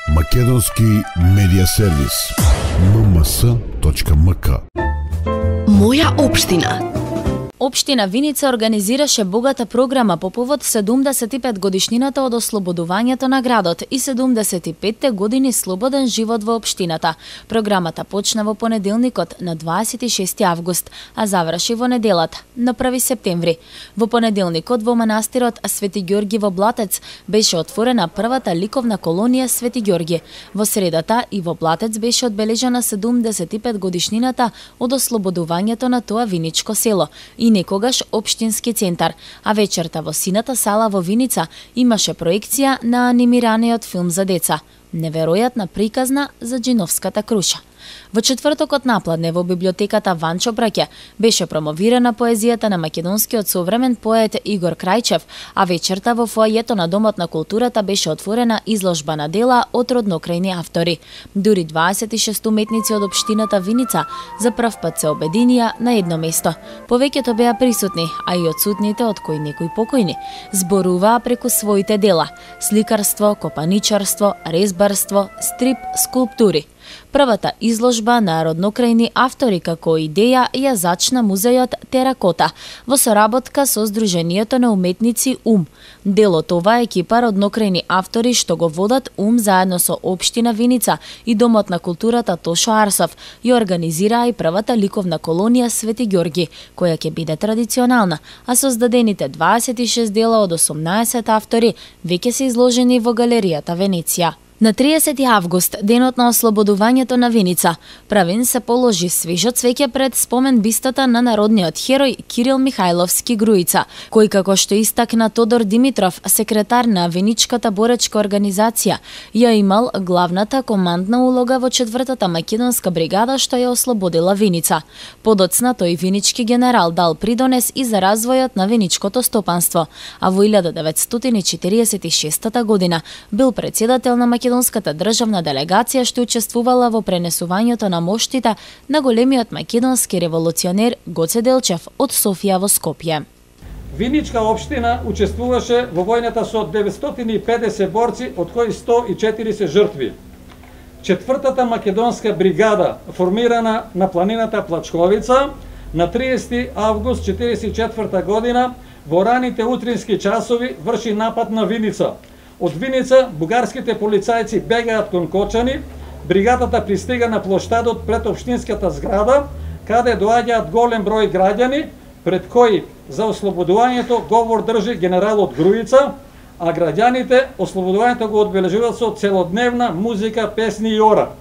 Македонски медиа сервис mms.mk. Моја општина. Општина Виница организираше богата програма по повод 75 годишнината од ослободувањето на градот и 75 години слободен живот во општината. Програмата почна во понеделникот на 26 август, а заврши во неделата на 1 септември. Во понеделникот во манастирот Свети Ѓорги во Блатец беше отворена првата ликовна колонија Свети Ѓорги. Во средата и во Блатец беше одбележана 75 годишнината од ослободувањето на тоа виничко село и некогаш општински центар, а вечерта во сината сала во Виница имаше проекција на анимираниот филм за деца "Неверојатна приказна за Джиновската круша". Во четвртокот напладне во библиотеката Ванчо Браќе беше промовирана поезијата на македонскиот современ поет Игор Крајчев, а вечерта во фоајето на Домот на културата беше отворена изложба на дела од роднокрајни автори. Дури 26 уметници од општината Виница за прв пат се обединија на едно место. Повеќето беа присутни, а и отсутните, од кои некои покојни, зборуваа преку своите дела: сликарство, копаничарство, резбарство, стрип, скулптури. Првата изложба на роднокрајни автори како идеја ја зачна музејот Теракота во соработка со Сдруженијето на уметници УМ. Дел од ова екипа роднокрајни автори што го водат УМ заедно со општина Виница и Домот на културата Тошо Арсов ја организираа и првата ликовна колонија Свети Ѓорги, која ќе биде традиционална, а создадените 26 дела од 18 автори веќе се изложени во галеријата Венеција. На 30 август, денот на ослободувањето на Виница, Правин се положи свежо цвеќе пред спомен бистата на народниот херој Кирил Михајловски Груица, кој, како што истакна Тодор Димитров, секретар на Виничката боречка организација, ја имал главната командна улога во 4-та македонска бригада што ја ослободила Виница. Подоцна тој винички генерал дал придонес и за развојот на виничкото стопанство, а во 1946 година бил председател на македонската државна делегација што учествувала во пренесувањето на моштите на големиот македонски револуционер Гоце Делчев од Софија во Скопје. Виничка општина учествуваше во војната со 950 борци, од кои 140 жртви. 4-та македонска бригада, формирана на планината Плачковица, на 30 август 1944 година во раните утрински часови врши напад на Виница. Од Виница бугарските полицајци бегаат кон Кочани, бригадата пристига на плоштадот пред општинската зграда, каде доаѓаат голем број граѓани, пред кои за ослободувањето говор држи генералот Груица, а граѓаните ослободувањето го одбележуваат со целодневна музика, песни и ора.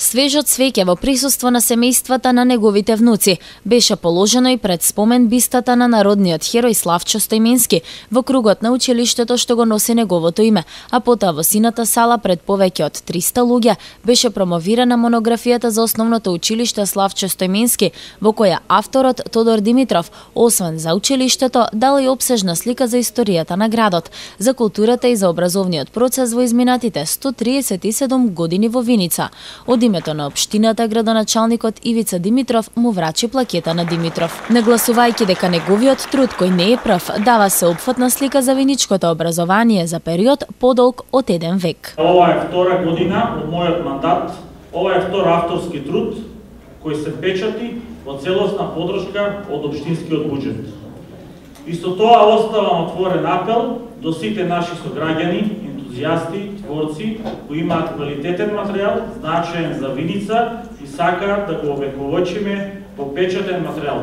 Свежо цвеќе во присуство на семејствата на неговите внуци беше положено и пред спомен бистата на народниот херој Славчо Стојменски во кругот на училиштето што го носи неговото име, а потоа во сината сала пред повеќе од 300 луѓе беше промовирана монографијата за основното училиште Славчо Стојменски, во која авторот Тодор Димитров, освен за училиштето, дал и опсежна слика за историјата на градот, за културата и за образовниот процес во изминатите 137 години во Виница. Од името на општината, градоначалникот Ивица Димитров му врачи плакета на Димитров, нагласувајќи дека неговиот труд, кој не е прв, дава сеопфатна слика за виничкото образование за период подолг од 1 век. Ова е втора година од мојот мандат, ова е втор авторски труд кој се печати во целосна подршка од општинскиот буџет. Исто тоа оставам отворен апел до сите наши сограѓани, ентузијасти, творци кои имаат квалитетен материјал, значаен за Виница и сакаат да го овековочиме во печатен материјал.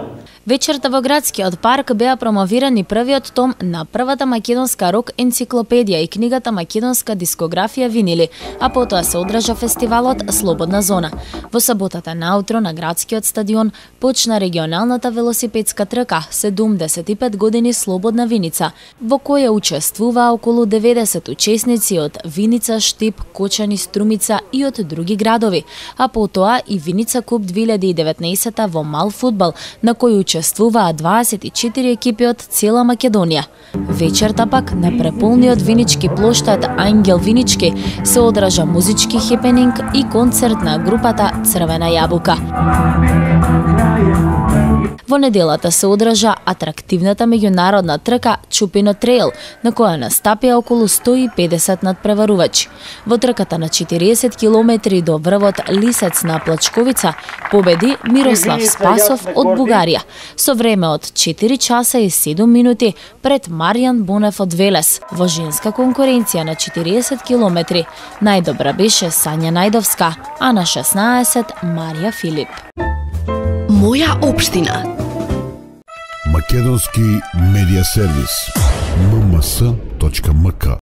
Вечерта во градскиот парк беа промовирани првиот том на првата македонска рок енциклопедија и книгата Македонска дискографија винили, а потоа се одржа фестивалот Слободна зона. Во саботата наутро на градскиот стадион почна регионалната велосипедска трка 75 години Слободна Виница, во која учествуваа околу 90 учесници од Виница, Штип, Кочани, Струмица и од други градови, а потоа и Виница Куп 2019 во мал фудбал, на кој учествуваа 24 екипи од цела Македонија. Вечерта пак на преполниот винички плоштад Ангел Винички се одржа музички хепенинг и концерт на групата Црвена јабука. Во неделата се одржа атрактивната меѓународна трка Чупино Трейл, на која настапија околу 150 надпреварувачи. Во трката на 40 километри до врвот Лисец на Плачковица победи Мирослав Спасов од Бугарија со време од 4 часа и 7 минути пред Маријан Бонев од Велес. Во женска конкуренција на 40 километри најдобра беше Сања Најдовска, а на 16 Марија Филип. Моја општина. Македонски медиа сервис. mms.mk